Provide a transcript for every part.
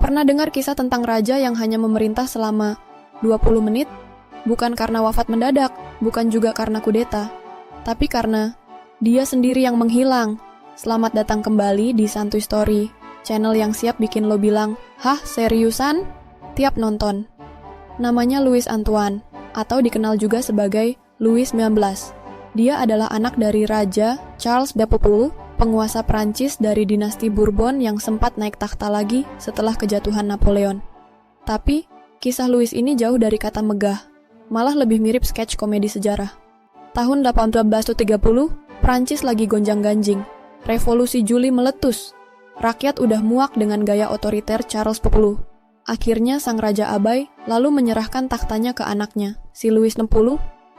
Pernah dengar kisah tentang raja yang hanya memerintah selama 20 menit? Bukan karena wafat mendadak, bukan juga karena kudeta, tapi karena dia sendiri yang menghilang. Selamat datang kembali di Santuy Story, channel yang siap bikin lo bilang, "Hah, seriusan?" tiap nonton. Namanya Louis Antoine, atau dikenal juga sebagai Louis XIX. Dia adalah anak dari Raja Charles X, penguasa Prancis dari dinasti Bourbon yang sempat naik takhta lagi setelah kejatuhan Napoleon. Tapi, kisah Louis ini jauh dari kata megah, malah lebih mirip sketch komedi sejarah. Tahun 1830, Prancis lagi gonjang-ganjing. Revolusi Juli meletus. Rakyat udah muak dengan gaya otoriter Charles X. Akhirnya sang raja abai lalu menyerahkan tahtanya ke anaknya, si Louis X,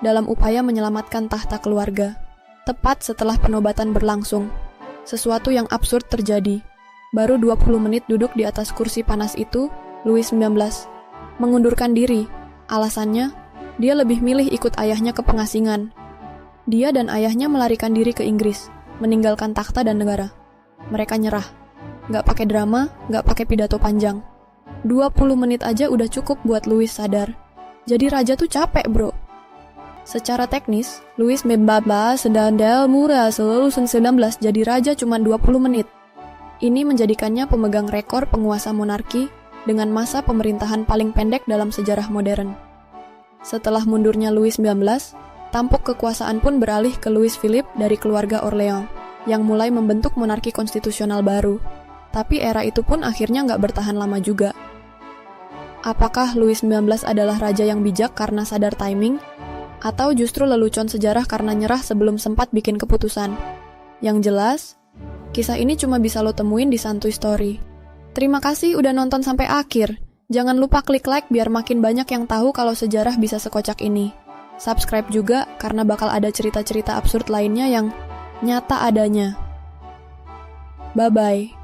dalam upaya menyelamatkan tahta keluarga. Tepat setelah penobatan berlangsung, sesuatu yang absurd terjadi. Baru 20 menit duduk di atas kursi panas itu, Louis XIX mengundurkan diri. Alasannya, dia lebih milih ikut ayahnya ke pengasingan. Dia dan ayahnya melarikan diri ke Inggris, meninggalkan takhta dan negara. Mereka nyerah. Nggak pakai drama, nggak pakai pidato panjang. 20 menit aja udah cukup buat Louis sadar. Jadi raja tuh capek, bro. Secara teknis, Louis membabas sedandal murah selalu 19 jadi raja cuma 20 menit. Ini menjadikannya pemegang rekor penguasa monarki dengan masa pemerintahan paling pendek dalam sejarah modern. Setelah mundurnya Louis XIX, tampuk kekuasaan pun beralih ke Louis Philippe dari keluarga Orleans, yang mulai membentuk monarki konstitusional baru. Tapi era itu pun akhirnya nggak bertahan lama juga. Apakah Louis XIX adalah raja yang bijak karena sadar timing? Atau justru lelucon sejarah karena nyerah sebelum sempat bikin keputusan? Yang jelas, kisah ini cuma bisa lo temuin di Santuy Story. Terima kasih udah nonton sampai akhir. Jangan lupa klik like biar makin banyak yang tahu kalau sejarah bisa sekocak ini. Subscribe juga karena bakal ada cerita-cerita absurd lainnya yang nyata adanya. Bye-bye.